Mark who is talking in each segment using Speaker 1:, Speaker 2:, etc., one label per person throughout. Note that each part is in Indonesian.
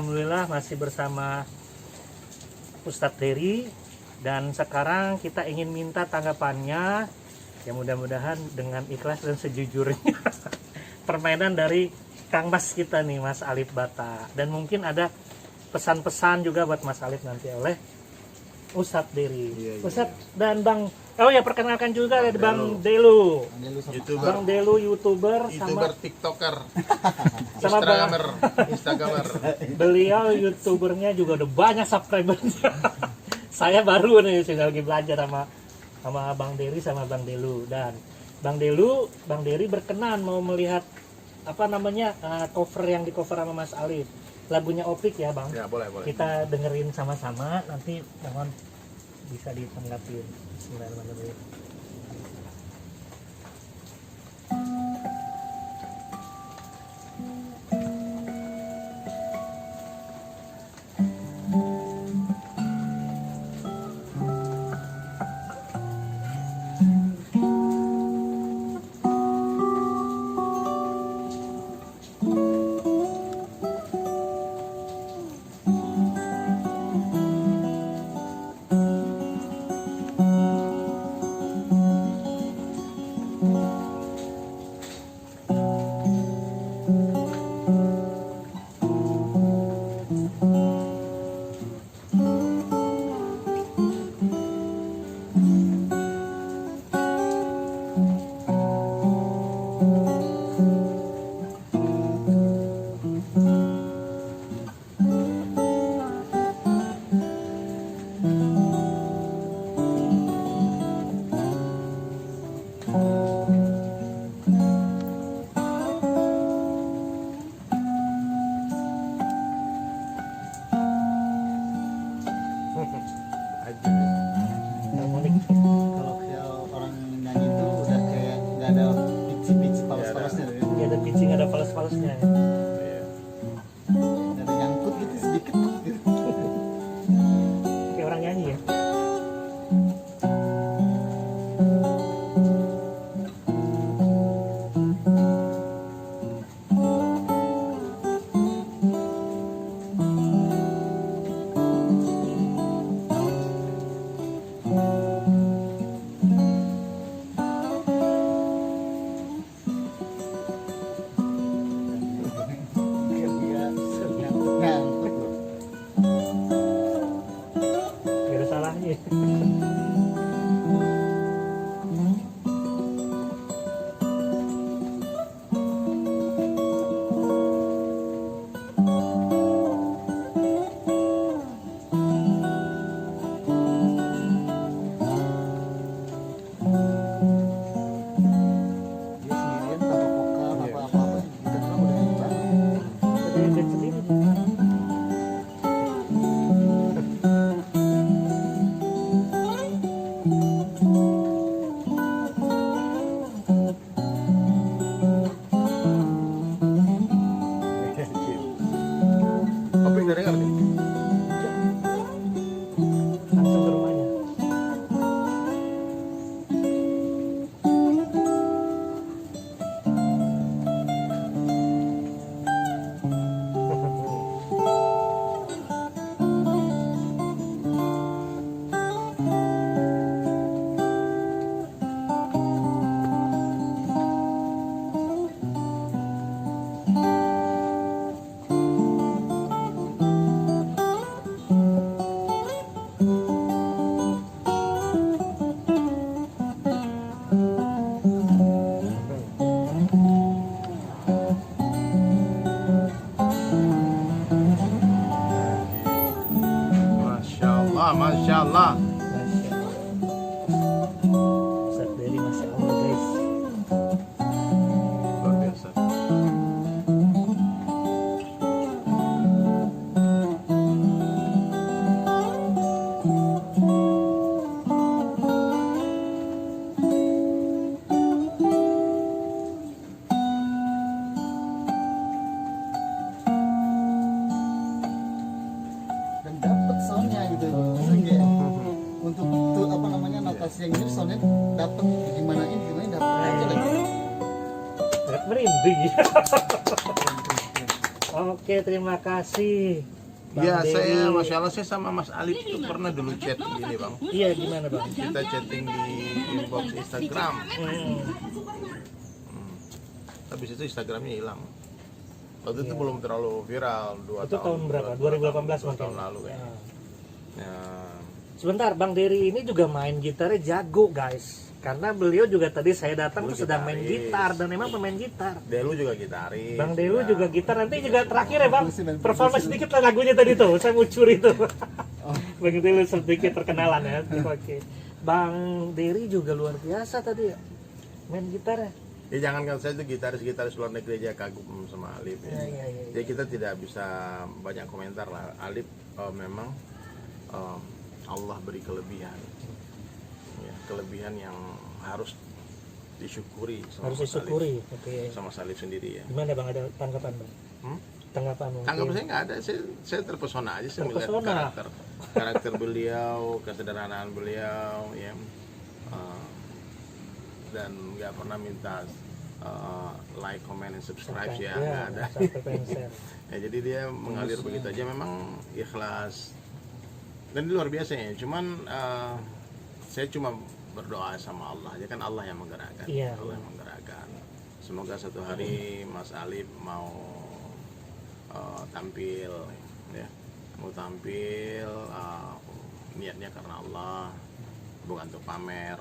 Speaker 1: Alhamdulillah masih bersama Ustadz Dery, dan sekarang kita ingin minta tanggapannya, ya mudah-mudahan dengan ikhlas dan sejujurnya permainan dari Kang Mas kita nih, Mas Alif Bata, dan mungkin ada pesan-pesan juga buat Mas Alif nanti oleh Ustadz Dery. Ustadz dan Bang, oh ya perkenalkan juga ada Bang Delu, Bang Delu YouTuber sama
Speaker 2: TikToker,
Speaker 1: sama
Speaker 2: Instagramer.
Speaker 1: Beliau YouTubernya juga udah banyak subscribernya. Saya baru nih, saya lagi belajar sama Bang Dery sama Bang Delu. Dan Bang Dery berkenan mau melihat apa namanya cover yang di cover sama Mas Alif, lagunya Opik ya Bang.
Speaker 2: Ya boleh.
Speaker 1: Kita dengerin sama-sama, nanti mohon bisa ditanggapin. Bismillahirrahmanirrahim.
Speaker 3: Kalau orang nyanyi itu udah kayak nggak ada pitch falas-falasnya ya.
Speaker 1: Ya, ada pitching, ada fals-falsnya.
Speaker 3: Ada nyangkut gitu sedikit gitu.
Speaker 1: Kayak orang nyanyi ya.
Speaker 3: Nyangkut loh.
Speaker 1: Gak ada salahnya.
Speaker 3: Dia sendirian tanpa vokal apa-apa kita kan udah enak banget.
Speaker 1: Jadi band sendiri.
Speaker 2: Opik dari ngerti?
Speaker 1: Langsung ke rumahnya.
Speaker 2: Masya Allah.
Speaker 1: Masya Allah. Ustadz Dery, Masya Allah guys.
Speaker 2: Luar biasa.
Speaker 3: Dan dapet soundnya gitu. Maksudnya kayak untuk tuh apa namanya notasi yang mirip soundnya dapet gimana dapet aja lagi.
Speaker 1: Merinding. Oke. Oke, terima kasih. Bang
Speaker 2: Ya,
Speaker 1: Dery.
Speaker 2: saya Masya Allah saya sama Mas Alif itu pernah dulu chat gini Bang.
Speaker 1: Iya, gimana Bang?
Speaker 2: Kita chatting di inbox Instagram. Habis itu Instagramnya hilang. Waktu itu belum terlalu viral, 2
Speaker 1: Itu tahun berapa? 2018
Speaker 2: 2
Speaker 1: mungkin.
Speaker 2: tahun lalu ya.
Speaker 1: Nah.
Speaker 2: Ya,
Speaker 1: Sebentar, Bang Dery ini juga main gitarnya jago, guys. Karena beliau juga tadi saya datang
Speaker 2: Dulu
Speaker 1: tuh sedang main
Speaker 2: gitaris.
Speaker 1: gitar dan memang pemain gitar.
Speaker 2: Delu juga gitaris.
Speaker 1: Bang Delu
Speaker 2: ya.
Speaker 1: juga gitar, nanti juga terakhir ya Bang.
Speaker 3: Perkusi dan
Speaker 1: Performa
Speaker 3: perkusi.
Speaker 1: sedikit lah lagunya tadi tuh, saya mau curi tuh. Bang Delu sedikit perkenalan ya. Oke. Bang Dery juga luar biasa tadi ya. Main gitar ya.
Speaker 2: Ya jangan kan saya itu gitaris luar negeri aja kagum sama Alif ya.
Speaker 1: Iya.
Speaker 2: Jadi kita tidak bisa banyak komentar lah. Alif memang Allah beri kelebihan, ya, kelebihan yang harus disyukuri. Sama
Speaker 1: Harus
Speaker 2: Mas
Speaker 1: disyukuri.
Speaker 2: Alif,
Speaker 1: Oke.
Speaker 2: sama Mas Alif sendiri ya.
Speaker 1: Gimana Bang, ada tanggapan Bang?
Speaker 2: Hmm?
Speaker 1: Tanggapan mungkin.
Speaker 2: Tanggapan saya nggak ada, saya terpesona aja saya melihat
Speaker 1: Terpesona.
Speaker 2: karakter beliau, kesederhanaan beliau, ya, dan nggak pernah minta like, comment, and subscribe ya, nggak ada.
Speaker 1: Sampai share.
Speaker 2: Ya, jadi dia mengalir begitu aja, memang ikhlas dan dia luar biasa ya. Cuman saya cuma berdoa sama Allah aja, kan Allah yang menggerakkan.
Speaker 1: Iya.
Speaker 2: Allah yang menggerakkan. Semoga satu hari Mas Alif mau tampil, ya, mau tampil niatnya karena Allah, bukan untuk pamer,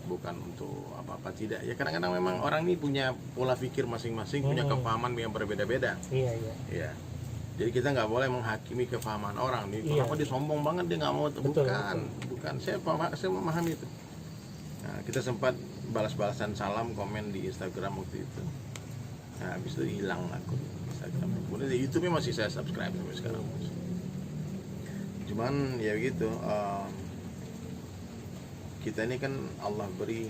Speaker 2: bukan untuk apa-apa, tidak. Ya kadang-kadang memang orang ini punya pola pikir masing-masing, punya kepahaman yang berbeda-beda.
Speaker 1: Iya.
Speaker 2: Ya. Jadi kita nggak boleh menghakimi kefahaman orang. Nih,
Speaker 1: Iya.
Speaker 2: kenapa dia sombong banget, dia nggak mau?
Speaker 1: Betul,
Speaker 2: Bukan. Saya memahami itu. Nah, kita sempat balas-balasan salam, komen di Instagram waktu itu. Nah, habis itu hilang akun Instagram. Kemudian di YouTube masih saya subscribe sampai sekarang. Cuman ya begitu. Kita ini kan Allah beri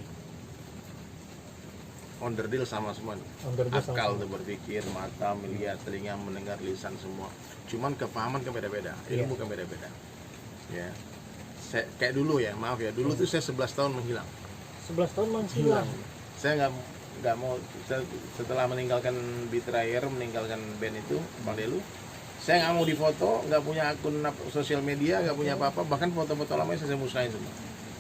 Speaker 2: onderdil sama semua.
Speaker 1: Onderdil sama
Speaker 2: Akal
Speaker 1: semua.
Speaker 2: tuh berpikir, mata melihat, telinga mendengar, lisan semua. Cuman kepahaman kan beda-beda, ilmu kan beda-beda. Ya. Kayak dulu ya, maaf ya, dulu tuh saya 11 tahun menghilang.
Speaker 1: 11 tahun menghilang.
Speaker 2: Saya nggak mau, setelah meninggalkan Betrayer, meninggalkan band itu, Bang Delu, saya nggak mau difoto, nggak punya akun sosial media, nggak punya apa-apa, bahkan foto-foto lama saya musnahin semua.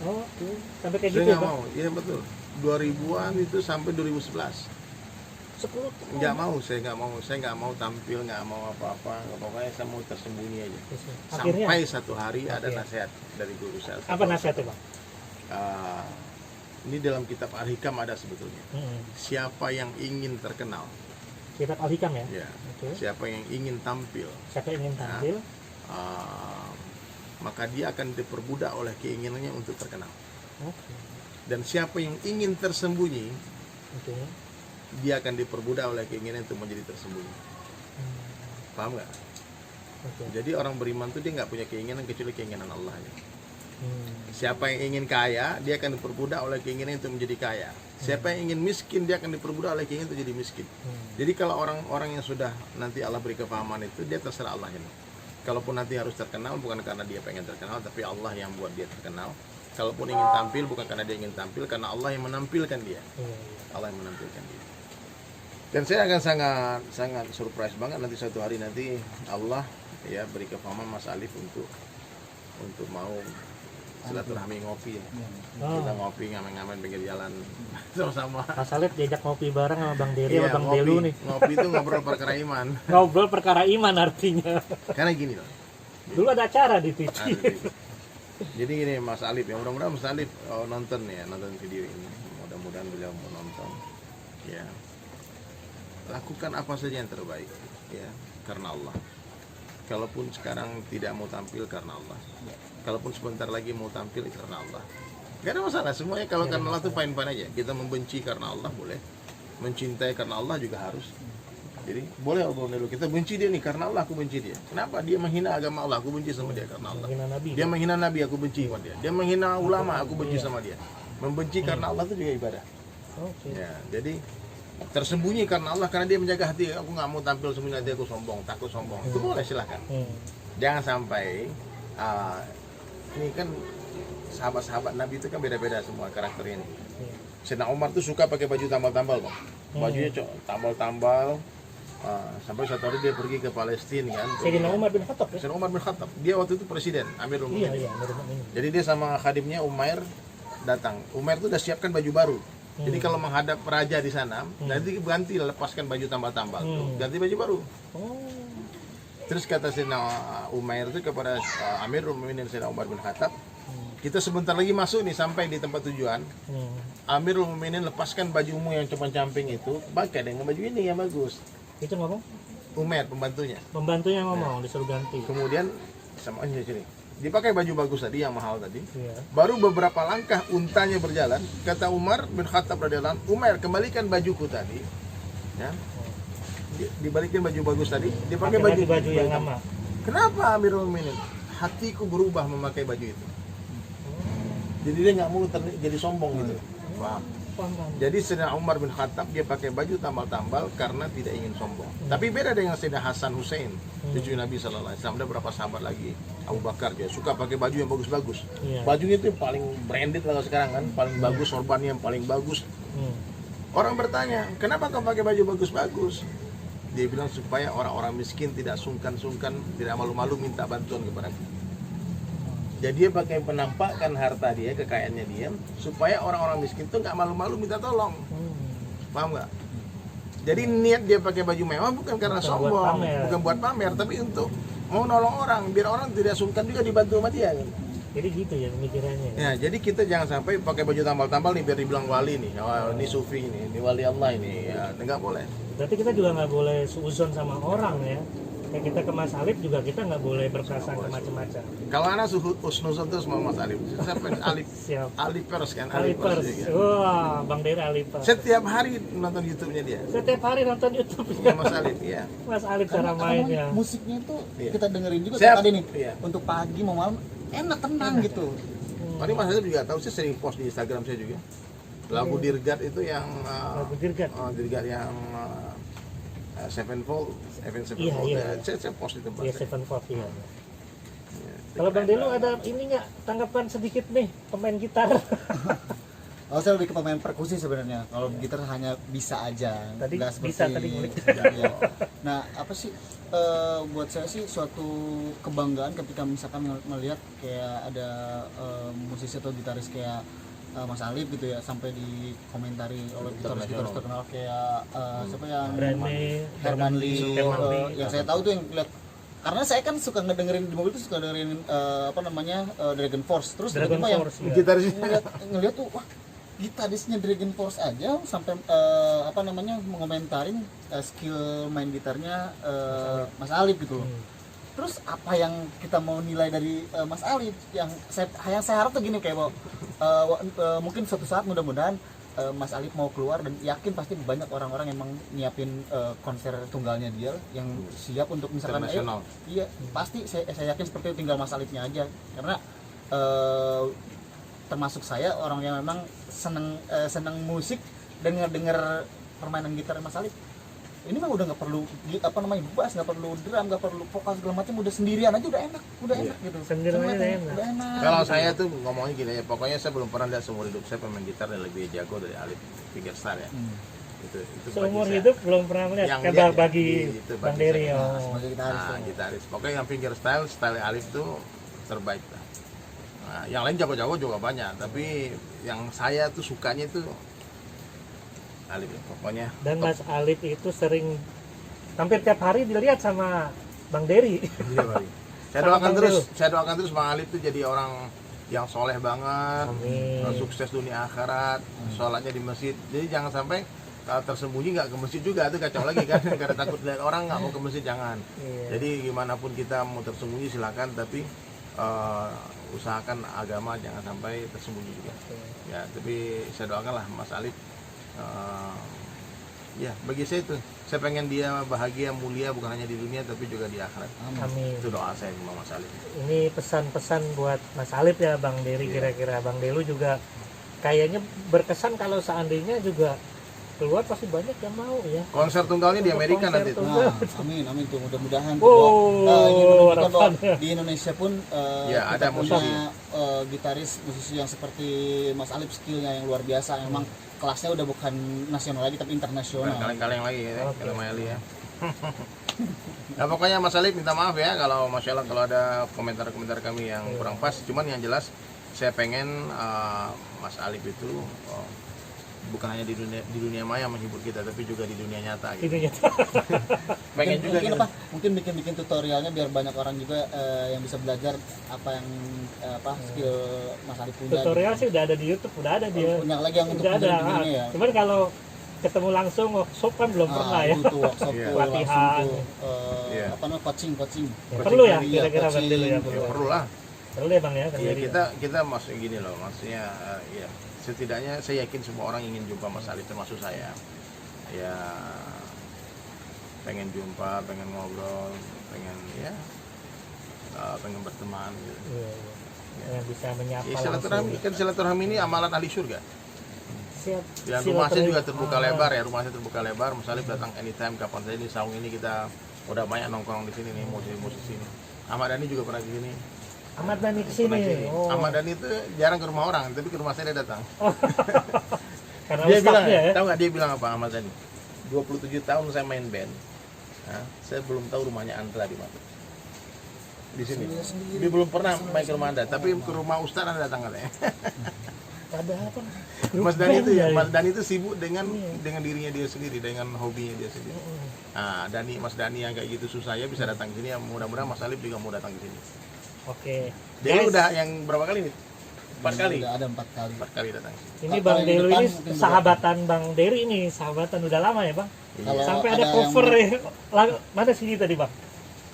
Speaker 1: Oh, oke. Sampai kayak
Speaker 2: Saya
Speaker 1: gitu ya,
Speaker 2: nggak
Speaker 1: Bang?
Speaker 2: mau, iya betul. 2000-an itu sampai 2011.
Speaker 1: 10 tahun.
Speaker 2: Nggak mau, saya nggak mau tampil, nggak mau apa-apa, pokoknya saya mau tersembunyi aja.
Speaker 1: Akhirnya
Speaker 2: Sampai satu hari ada
Speaker 1: Oke.
Speaker 2: nasihat dari guru saya.
Speaker 1: apa nasihatnya Bang?
Speaker 2: Ini dalam kitab Al-Hikam ada sebetulnya. Siapa yang ingin terkenal,
Speaker 1: Kitab Al-Hikam ya?
Speaker 2: ya,
Speaker 1: Oke.
Speaker 2: siapa yang ingin tampil,
Speaker 1: Siapa yang ingin tampil?
Speaker 2: maka dia akan diperbudak oleh keinginannya untuk terkenal.
Speaker 1: Oke.
Speaker 2: Dan siapa yang ingin tersembunyi,
Speaker 1: Oke.
Speaker 2: dia akan diperbudak oleh keinginan untuk menjadi tersembunyi. Paham nggak?
Speaker 1: Oke.
Speaker 2: Jadi orang beriman tuh dia nggak punya keinginan kecuali keinginan Allah aja. Siapa yang ingin kaya, dia akan diperbudak oleh keinginan untuk menjadi kaya. Siapa yang ingin miskin, dia akan diperbudak oleh keinginan untuk jadi miskin. Jadi kalau orang-orang yang sudah nanti Allah beri kepahaman itu, dia terserah Allah ini. Kalaupun nanti harus terkenal, bukan karena dia pengen terkenal, tapi Allah yang buat dia terkenal. Kalaupun ingin tampil, bukan karena dia ingin tampil, karena Allah yang menampilkan dia. Allah yang menampilkan dia. Dan saya akan sangat surprise banget nanti suatu hari nanti Allah ya beri kepahaman Mas Alif untuk mau silaturahmi ngopi ya. Kita ngopi ngamen-ngamen pinggir jalan sama-sama.
Speaker 1: Mas Alif diajak ngopi bareng sama Bang Dery
Speaker 2: Iya,
Speaker 1: sama Bang
Speaker 2: ngopi.
Speaker 1: Delu nih.
Speaker 2: Ngopi itu ngobrol perkara iman.
Speaker 1: Ngobrol perkara iman artinya.
Speaker 2: Karena gini loh.
Speaker 1: Dulu ada acara di TV.
Speaker 2: Jadi gini Mas Alif ya, mudah-mudahan Mas Alif nonton video ini. Mudah-mudahan beliau mau nonton. Ya. Lakukan apa saja yang terbaik ya, karena Allah. Kalaupun sekarang tidak mau tampil karena Allah. Kalaupun sebentar lagi mau tampil karena Allah. Gak ada masalah, semuanya kalau karena Allah itu fine-fine aja. Kita membenci karena Allah boleh. Mencintai karena Allah juga harus. Jadi boleh dulu kita benci dia nih karena Allah, aku benci dia. Kenapa? Dia menghina agama Allah, aku benci sama dia karena Allah.
Speaker 1: Menghina Nabi.
Speaker 2: Dia menghina Nabi, aku benci sama dia. Dia menghina ulama, aku benci sama dia. Membenci karena Allah itu juga ibadah.
Speaker 1: Oke.
Speaker 2: Ya, jadi tersembunyi karena Allah, karena dia menjaga hati. Aku nggak mau tampil sembunyi, hati aku sombong, takut sombong. Itu boleh, silahkan. Jangan sampai ini kan sahabat-sahabat Nabi itu kan beda-beda semua karakternya ini. Sayyidina Umar tuh suka pakai baju tambal-tambal, Bang. Bajunya tambal-tambal, Sampai suatu hari dia pergi ke Palestina kan.
Speaker 1: Sayyidina Umar bin Khattab ya?
Speaker 2: Sayyidina Umar bin Khattab. Dia waktu itu presiden, Amirul
Speaker 1: Iya,
Speaker 2: Mukminin.
Speaker 1: iya, Amirul Mukminin.
Speaker 2: Jadi dia sama khadimnya Umair datang. Umair tuh udah siapkan baju baru. Jadi kalau menghadap raja di sana, nanti ganti lepaskan baju tambal-tambal, tuh, ganti baju baru.
Speaker 1: Oh.
Speaker 2: Terus kata Sayyidina Umair itu kepada Amirul Mukminin Sayyidina Umar bin Khattab, kita sebentar lagi masuk nih sampai di tempat tujuan. Amirul Mukminin lepaskan bajumu yang cuma camping itu, pakai dengan baju ini yang bagus.
Speaker 1: Itu ngomong?
Speaker 2: Umair pembantunya.
Speaker 1: Pembantunya ngomong, disuruh ganti.
Speaker 2: Kemudian sama aja sini. Dipakai baju bagus tadi yang mahal tadi.
Speaker 1: Iya.
Speaker 2: Baru beberapa langkah untanya berjalan, kata Umar bin Khattab radhiyallahu anhu, Umar kembalikan bajuku tadi. Ya. Dibalikin baju bagus tadi, dipakai
Speaker 1: baju yang lama.
Speaker 2: Kenapa Amirul Mukminin? Hatiku berubah memakai baju itu. Jadi dia nggak mau jadi sombong gitu. Paham? Jadi Sayyidina Umar bin Khattab dia pakai baju tambal-tambal karena tidak ingin sombong. Tapi beda dengan Sayyidina Hasan Hussein, cucu Nabi sallallahu alaihi wasallam. Ada berapa sahabat lagi, Abu Bakar dia suka pakai baju yang bagus-bagus. Bajunya itu yang paling branded lah sekarang kan, paling bagus, sorbannya yang paling bagus. Orang bertanya, kenapa kau pakai baju bagus-bagus? Dia bilang supaya orang-orang miskin tidak sungkan-sungkan, tidak malu-malu minta bantuan kepadaku. Jadi dia pakai penampakkan harta dia, kekayaannya dia, supaya orang-orang miskin tuh nggak malu-malu minta tolong. Paham nggak? Jadi niat dia pakai baju mewah bukan karena sombong, bukan buat pamer, tapi untuk mau nolong orang, biar orang tidak sungkan juga dibantu sama dia. Kan?
Speaker 1: Jadi gitu ya pemikirannya.
Speaker 2: Ya, jadi kita jangan sampai pakai baju tambal-tambal nih biar dibilang wali nih, ini sufi ini wali Allah ini, ya nggak boleh.
Speaker 1: Berarti kita juga nggak boleh suuzon sama orang ya. Kayak kita ke Mas Alif juga kita nggak boleh berprasangka macam-macam.
Speaker 2: Kalau anak husnuzon terus sama Mas Alif. Siapa Alif?
Speaker 1: Siap.
Speaker 2: Alifers kan?
Speaker 1: Alifers.
Speaker 2: Ya.
Speaker 1: Wah, Bang Dery Alifers.
Speaker 2: Setiap hari nonton YouTube-nya dia.
Speaker 1: Setiap hari nonton YouTube ya.
Speaker 2: Mas Alif, ya.
Speaker 1: Mas Alif cara
Speaker 3: Karena
Speaker 1: mainnya.
Speaker 3: musiknya itu
Speaker 2: Iya.
Speaker 3: kita dengerin juga
Speaker 2: Siap.
Speaker 3: tadi nih.
Speaker 2: Iya.
Speaker 3: Untuk pagi mau malam enak tenang gitu.
Speaker 2: Tadi Mas Alif juga tahu, saya sering post di Instagram saya juga. Lagu Dirgat itu yang
Speaker 1: Lagu Dirgat.
Speaker 2: Dirgat yang Sevenfold,
Speaker 1: Iya, iya.
Speaker 2: Saya post itu.
Speaker 1: Iya, Sevenfold ya. Kalau Bang Delu ada ini nggak tanggapan sedikit nih pemain gitar?
Speaker 3: Oh, saya lebih ke pemain perkusi sebenarnya. Kalau gitar hanya bisa aja.
Speaker 1: Tadi
Speaker 3: Nggak
Speaker 1: bisa,
Speaker 3: seperti-
Speaker 1: tadi ngulik.
Speaker 3: Iya. Nah, apa sih buat saya sih suatu kebanggaan ketika misalkan melihat kayak ada musisi atau gitaris kayak Mas Alif gitu ya, sampai dikomentari oleh gitaris-gitaris terkenal kayak siapa yang Herman Lee, yang saya tahu tuh yang lihat, karena saya kan suka ngedengerin di mobil tuh, suka dengerin Dragon Force, terus
Speaker 1: Dragon
Speaker 3: tiba-tiba yang
Speaker 1: Force, ya.
Speaker 2: Gitaris
Speaker 3: ngelihat tuh, wah gitarisnya Dragon Force aja sampai mengomentarin skill main gitarnya Mas Alif gitu loh. Terus apa yang kita mau nilai dari Mas Alif? Yang saya harap tuh gini, kayak mungkin suatu saat mudah-mudahan Mas Alif mau keluar, dan yakin pasti banyak orang-orang yang nyiapin konser tunggalnya dia yang siap untuk misalkan
Speaker 2: internasional.
Speaker 3: iya pasti saya yakin seperti itu, tinggal Mas Alifnya aja, karena termasuk saya orang yang memang seneng musik dan ngedenger permainan gitar Mas Alif. Ini mah udah nggak perlu bass, nggak perlu drum, nggak perlu vokal segala macam, udah sendirian aja udah enak gitu.
Speaker 1: Sendirian aja
Speaker 3: Semuanya
Speaker 1: enak.
Speaker 3: udah enak.
Speaker 2: Kalau
Speaker 3: gitu.
Speaker 2: saya tuh ngomongnya gini ya, pokoknya saya belum pernah lihat seumur hidup saya pemain gitar yang lebih jago dari Alif fingerstyle ya. Itu
Speaker 1: Seumur
Speaker 2: bagi saya.
Speaker 1: hidup belum pernah melihat.
Speaker 2: Yang
Speaker 1: Kayak
Speaker 2: lihat ya,
Speaker 1: bagi
Speaker 2: itu
Speaker 1: Bang
Speaker 2: bagi
Speaker 1: Dery.
Speaker 2: saya.
Speaker 1: Oh.
Speaker 3: Sebagai gitaris
Speaker 2: Nah,
Speaker 3: tuh.
Speaker 2: gitaris. Pokoknya yang fingerstyle, style Alif tuh terbaik lah. Nah, yang lain jago-jago juga banyak, tapi yang saya tuh sukanya itu Alif ya, pokoknya.
Speaker 1: Dan Mas Alif itu sering hampir tiap hari dilihat sama Bang Dery.
Speaker 2: Iya, Bang. Saya
Speaker 1: Sama
Speaker 2: doakan
Speaker 1: Bang
Speaker 2: terus,
Speaker 1: Delu.
Speaker 2: saya doakan terus Bang Alif tuh jadi orang yang soleh banget,
Speaker 1: Amin.
Speaker 2: sukses dunia akhirat, sholatnya di masjid. Jadi jangan sampai tersembunyi nggak ke masjid juga, itu kacau lagi kan. Karena takut lihat orang nggak mau ke masjid, jangan.
Speaker 1: Iya.
Speaker 2: Jadi gimana pun kita mau tersembunyi silakan, tapi usahakan agama jangan sampai tersembunyi juga. Ya, tapi saya doakan lah Mas Alif. Ya, bagi saya itu, saya pengen dia bahagia, mulia, bukan hanya di dunia tapi juga di akhirat.
Speaker 1: Amin.
Speaker 2: Itu doa saya sama Mas Alif.
Speaker 1: Ini pesan-pesan buat Mas Alif ya Bang Dery, kira-kira Bang Delu juga kayaknya berkesan kalau seandainya juga keluar pasti banyak yang mau ya.
Speaker 2: Konser tunggalnya di Amerika
Speaker 1: Konser
Speaker 2: nanti tuh.
Speaker 1: tunggal.
Speaker 3: Nah, amin tuh, mudah-mudahan tuh,
Speaker 1: Wow,
Speaker 3: ini menunjukkan bahwa
Speaker 1: harapannya.
Speaker 3: di Indonesia pun
Speaker 2: Ya,
Speaker 3: kita
Speaker 2: ada
Speaker 3: punya
Speaker 2: musisi.
Speaker 3: gitaris musisi yang seperti Mas Alif, skillnya yang luar biasa, memang kelasnya udah bukan nasional lagi tapi internasional.
Speaker 2: Kaleng-kaleng lagi ya,
Speaker 1: Oke.
Speaker 2: kalau Meli ya. Nah pokoknya Mas Alif minta maaf ya kalau Masya Allah kalau ada komentar-komentar kami yang kurang pas. Cuman yang jelas saya pengen Mas Alif itu bukan hanya di dunia maya menghibur kita, tapi juga di dunia nyata gitu. Pengen juga
Speaker 3: mungkin
Speaker 2: gitu.
Speaker 3: mungkin bikin tutorialnya biar banyak orang juga yang bisa belajar apa yang skill Mas Alif punya.
Speaker 1: Tutorial sih udah ada di YouTube, udah ada dia.
Speaker 3: Punya lagi yang untuk
Speaker 1: Udah ada.
Speaker 3: begini ya.
Speaker 1: Cuman kalau ketemu langsung workshop kan belum pernah ya.
Speaker 3: Itu workshop
Speaker 2: Iya.
Speaker 3: tuh,
Speaker 1: Latihan.
Speaker 3: langsung tuh,
Speaker 2: Iya.
Speaker 3: apa namanya coaching.
Speaker 1: Ya, perlu ya
Speaker 3: Iya,
Speaker 1: kira-kira Bang Delu ya.
Speaker 3: coaching.
Speaker 2: Ya, perlu lah.
Speaker 1: Perlu ya Bang ya. Bang
Speaker 2: Ya
Speaker 1: Delu.
Speaker 2: kita maksudnya gini loh, maksudnya ya setidaknya saya yakin semua orang ingin jumpa Mas Alif termasuk saya. Ya pengen jumpa, pengen ngobrol, pengen pengen berteman gitu.
Speaker 1: Iya, iya. Yang bisa menyapa
Speaker 2: Ya,
Speaker 1: langsung.
Speaker 2: silaturahmi kan silaturahmi ini amalan ahli surga.
Speaker 1: Siap.
Speaker 2: Dan rumah saya
Speaker 1: Silaturahmi.
Speaker 2: juga terbuka lebar ya, rumah saya terbuka lebar. Mas Alif datang anytime kapan saja. Di saung ini kita udah banyak nongkrong di sini nih, musisi ini. Ahmad Dhani juga pernah ke sini.
Speaker 1: Ahmad Dhani
Speaker 2: Pernah
Speaker 1: kesini.
Speaker 2: ke sini.
Speaker 1: Oh.
Speaker 2: Ahmad Dhani itu jarang ke rumah orang, tapi ke rumah saya dia datang.
Speaker 1: Karena
Speaker 2: Dia bilang,
Speaker 1: ustadznya ya.
Speaker 2: tahu nggak dia bilang apa Ahmad Dhani? 27 tahun saya main band, nah, saya belum tahu rumahnya Anda di mana. Di sini. Dia belum pernah main ke rumah Anda, tapi ke rumah Ustadz Anda datang katanya.
Speaker 1: Padahal kan
Speaker 2: Mas Dhani itu ya,
Speaker 1: band
Speaker 2: Mas Dhani itu sibuk dengan dirinya dia sendiri, dengan hobinya dia sendiri. Nah, Mas Dhani yang kayak gitu susah ya bisa datang ke sini. Ya, mudah-mudahan Mas Alif juga mau datang ke sini.
Speaker 1: Oke.
Speaker 2: Dia
Speaker 1: Guys,
Speaker 2: udah yang berapa kali nih? 4 kali.
Speaker 3: Udah ada 4 kali.
Speaker 2: 4 kali datang.
Speaker 1: ini
Speaker 3: Kalau
Speaker 1: Bang
Speaker 3: yang
Speaker 1: Delu
Speaker 3: depan
Speaker 1: ini
Speaker 3: mungkin
Speaker 1: sahabatan Bang Dery ini, sahabatan udah lama ya Bang?
Speaker 3: Kalau
Speaker 1: Sampai ada
Speaker 3: ada yang
Speaker 1: cover ya. Mana sini tadi Bang?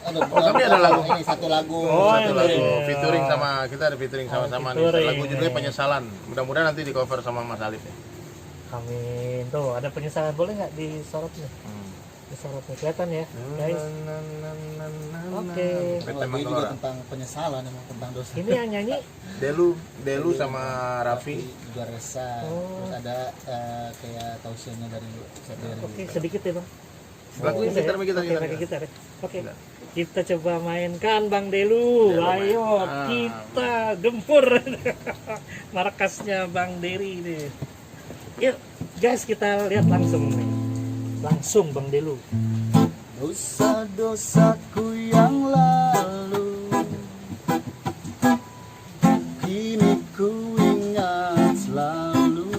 Speaker 2: tapi ada lagu.
Speaker 3: Ini satu lagu.
Speaker 1: Oh,
Speaker 2: Satu lagu
Speaker 1: iya.
Speaker 2: featuring sama kita ada featuring sama-sama nih.
Speaker 1: featuring.
Speaker 2: Lagu judulnya Penyesalan. Mudah-mudahan nanti di cover sama Mas Alif ya.
Speaker 1: Amin. Tuh ada penyesalan, boleh nggak disorot nih? Disorot nih, kelihatan ya guys. Oke.
Speaker 3: Lagu ini juga tentang penyesalan, emang tentang dosa.
Speaker 1: Ini yang nyanyi
Speaker 2: Delu sama Raffi.
Speaker 3: juga Resa.
Speaker 1: Oh.
Speaker 3: Terus ada kayak tausiahnya dari Ustaz Dery.
Speaker 1: Oke, sedikit ya Bang.
Speaker 2: Lagu ini gitar, gitar,
Speaker 1: Oke,
Speaker 2: gitar.
Speaker 1: pakai gitar ya. Oke.
Speaker 2: Gitar.
Speaker 1: Kita coba mainkan Bang Delu.
Speaker 2: Delu main.
Speaker 1: Ayo kita gempur markasnya Bang Dery ini. Yuk guys, kita lihat langsung nih. Langsung Bang Delu.
Speaker 3: Dosa-dosaku yang lalu kini ku ingat selalu,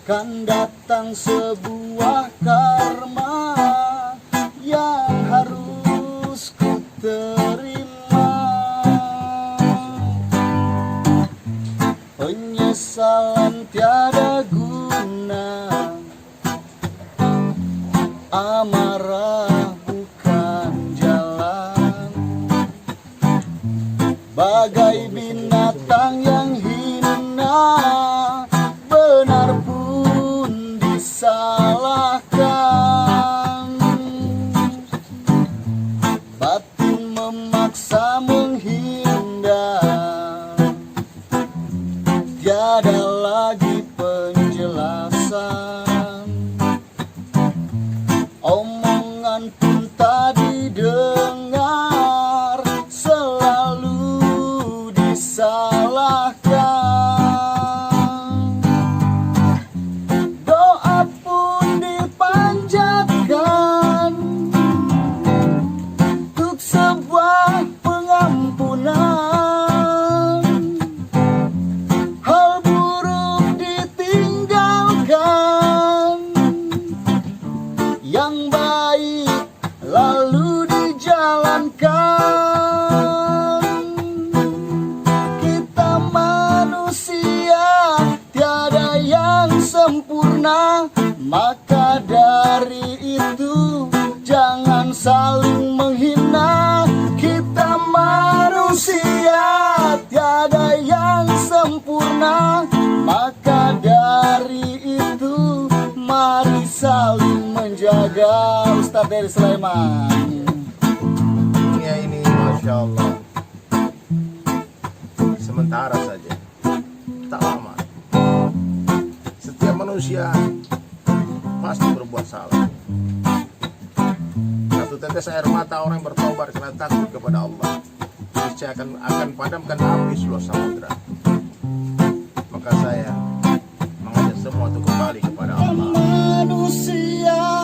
Speaker 3: kan datang sebuah karma yang harus ku terima. Penyesalan tiada guna, amarah bukan jalan, bagai binatang yang hina, benar pun disalahkan. Batin memaksa menghindar, tiada lagi penjelasan. Omongan pun tak didengar, selalu disalahkan. Doa pun dipanjatkan untuk sebuah pengampunan. Hal buruk ditinggalkan, yang baik lalu dijalankan. Kita manusia tiada yang sempurna, maka dari itu jangan saling menghina. Kita manusia tiada yang sempurna, maka dari itu mari saling menjaga. Ustadz Dery Sulaiman.
Speaker 2: Dunia ini Masya Allah sementara saja, tak lama. Setiap manusia pasti berbuat salah. Satu tetes air mata orang yang bertobat karena takut kepada Allah, niscaya akan padamkan api seluruh samudra. Maka saya mengajak semua untuk kembali kepada Allah.
Speaker 3: Manusia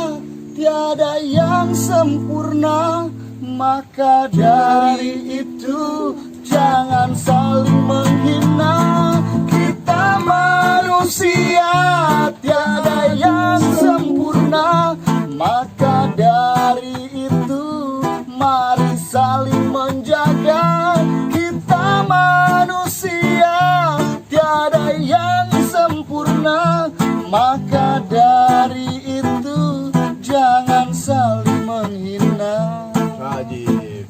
Speaker 3: tiada yang sempurna, maka dari itu jangan saling menghina. Kita manusia tiada yang sempurna, maka dari itu mari saling menjaga. Kita manusia tiada yang sempurna, maka dari itu jangan saling menghina.
Speaker 2: Wajib.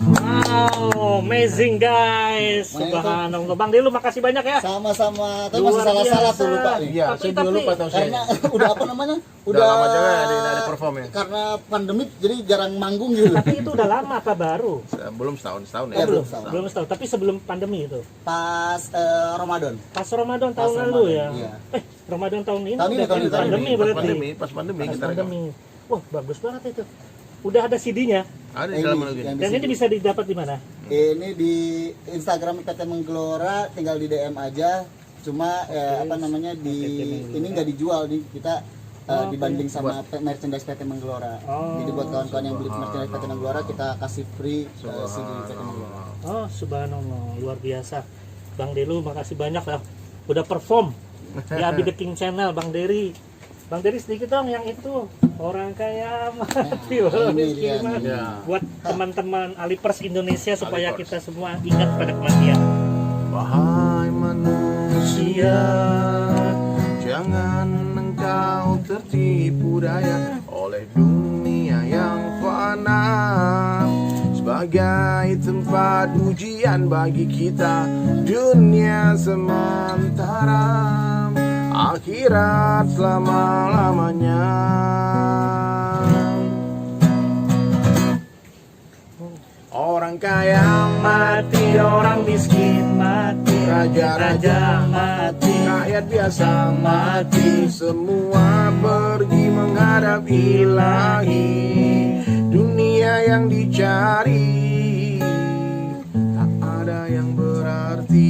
Speaker 1: Wow, amazing guys. Subhanallah. Bang Delu makasih banyak ya.
Speaker 3: Sama-sama. Tapi
Speaker 1: Luar
Speaker 3: masih salah-salah
Speaker 1: biasa.
Speaker 3: tuh, lupa nih.
Speaker 2: Iya,
Speaker 1: Tapi-
Speaker 2: saya juga lupa tahu saya.
Speaker 3: Karena udah apa namanya?
Speaker 2: Udah lama juga ada perform ya.
Speaker 3: Karena pandemik jadi jarang manggung gitu.
Speaker 1: Tapi itu udah lama apa baru?
Speaker 2: Belum setahun
Speaker 1: Oh,
Speaker 2: ya.
Speaker 3: belum.
Speaker 1: belum tahu. Tapi sebelum pandemi itu.
Speaker 3: Pas Ramadan.
Speaker 1: Pas Ramadan tahun
Speaker 3: Pas
Speaker 1: lalu
Speaker 3: Ramadan,
Speaker 1: ya.
Speaker 3: iya.
Speaker 1: Ramadan tahun ini.
Speaker 3: Tahun ini,
Speaker 1: udah
Speaker 3: tahun ini, tahun
Speaker 1: pandemi
Speaker 3: ini.
Speaker 1: berarti.
Speaker 2: Pas pandemi
Speaker 1: Pas
Speaker 2: kita rekam.
Speaker 1: pandemi. Wah, bagus banget itu. Udah ada CD-nya.
Speaker 2: Ada di
Speaker 3: Ini
Speaker 2: dalam lagi.
Speaker 3: yang di
Speaker 1: Dan
Speaker 3: sini.
Speaker 1: ini bisa didapat di mana?
Speaker 3: Ini di Instagram PT Menggelora, tinggal di DM aja. Cuma apa namanya
Speaker 1: PT
Speaker 3: di
Speaker 1: Menggelora.
Speaker 3: ini nggak dijual nih kita
Speaker 1: Oke.
Speaker 3: dibanding sama merchandise PT Menggelora.
Speaker 1: Oh.
Speaker 3: Jadi buat kawan-kawan yang beli merchandise PT Menggelora kita kasih free CD PT Menggelora.
Speaker 1: Oh, subhanallah, luar biasa. Bang Delu, makasih banyak lah. Udah perform di Abi The King Channel, Bang Dery. Bang Dery sedikit dong yang itu. Orang kaya mati, orang
Speaker 3: ini dia
Speaker 1: miskin mati.
Speaker 2: nih. Ya.
Speaker 1: Buat teman-teman Alipers Indonesia supaya
Speaker 2: Alipers.
Speaker 1: kita semua ingat pada kematian.
Speaker 2: Wahai manusia, jangan engkau tertipu daya oleh dunia yang fana, sebagai tempat ujian bagi kita. Dunia sementara, akhirat selama-lamanya. Orang kaya mati, orang miskin mati, raja-raja mati, rakyat biasa mati, semua pergi menghadap ilahi. Dunia yang dicari tak ada yang berarti.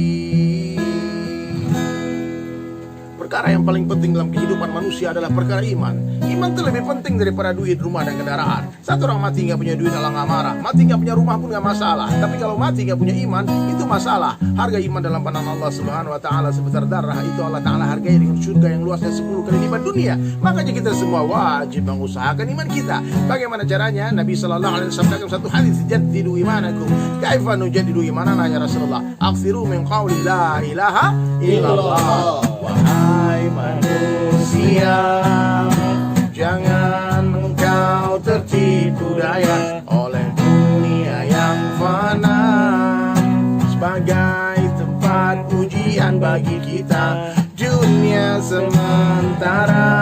Speaker 2: Perkara yang paling penting dalam kehidupan manusia adalah perkara iman. Iman itu lebih penting daripada duit, rumah, dan kendaraan. Satu orang mati nggak punya duit, Allah nggak marah. Mati nggak punya rumah pun nggak masalah. Tapi kalau mati nggak punya iman, itu masalah. Harga iman dalam pandangan Allah Subhanahu Wa Taala sebesar darah itu Allah Taala hargai dengan surga yang luasnya 10 kali lipat dunia. Makanya kita semua wajib mengusahakan iman kita. Bagaimana caranya? Nabi Sallallahu Alaihi Wasallam sabdakan satu hadis, jaddidu imanakum. Kaifa nujaddidu imanana ya Rasulullah? Aksiru min qawli la ilaha illallah. Wahai manusia, jangan engkau tertipu daya oleh dunia yang fana, sebagai tempat ujian bagi kita. Dunia sementara,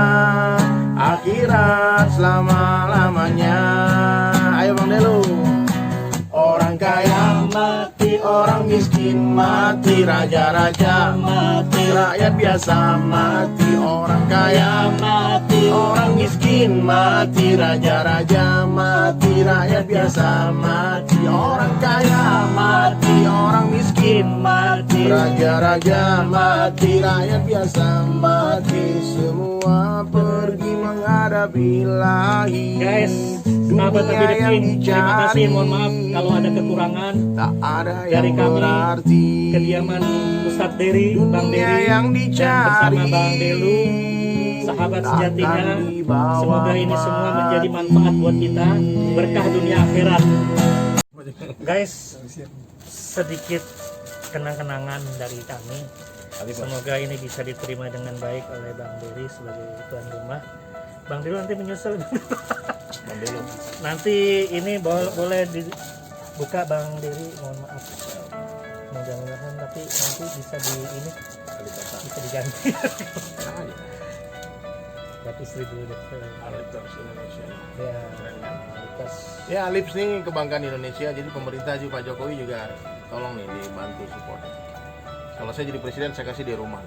Speaker 2: akhirat selama-lamanya. Ayo Bang Delu. Orang kaya mati, orang miskin mati, raja-raja mati, rakyat biasa mati. Orang kaya mati, orang miskin mati, raja-raja mati, rakyat biasa mati. Orang kaya mati, orang miskin mati, raja-raja mati, rakyat biasa mati. Semua pergi menghadap ilahi.
Speaker 1: Guys, sahabat Abi The King, terima kasih. Mohon maaf kalau ada kekurangan
Speaker 2: Tak ada
Speaker 1: dari
Speaker 2: yang
Speaker 1: kami.
Speaker 2: berarti.
Speaker 1: Kediaman Ustadz Dery, Bang
Speaker 2: Dunia
Speaker 1: Dery,
Speaker 2: yang
Speaker 1: dan
Speaker 2: dicari
Speaker 1: bersama Bang Delu, sahabat
Speaker 2: takkan
Speaker 1: sejatinya.
Speaker 2: dibawa
Speaker 1: Semoga ini semua menjadi manfaat buat kita, berkah dunia akhirat. Guys, sedikit kenang-kenangan dari kami. Semoga ini bisa diterima dengan baik oleh Bang Dery sebagai tuan rumah. Bang Dery nanti menyusul. Nanti ini boleh dibuka Bang Dery, mohon maaf. Mudah-mudahan tapi nanti bisa bisa diganti. Tapi 1.000 deh. Ya, Alipers.
Speaker 2: Ya, Lips nih kebanggaan Indonesia. Jadi pemerintah juga, Pak Jokowi juga tolong nih dibantu support. Kalau saya jadi presiden, saya kasih di rumah.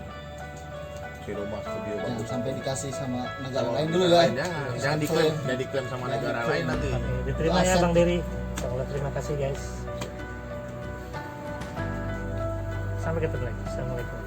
Speaker 2: Di rumah studio
Speaker 3: Jangan
Speaker 2: bagus.
Speaker 3: sampai dikasih sama negara
Speaker 2: Kalau
Speaker 3: lain dulu
Speaker 2: negara
Speaker 3: ya.
Speaker 2: lain, jangan diklaim, jangan diklaim sama negara lain nanti.
Speaker 1: Oke, diterima ya Bang Dery. Insyaallah, terima kasih guys. Sampai ketemu lagi. Assalamualaikum.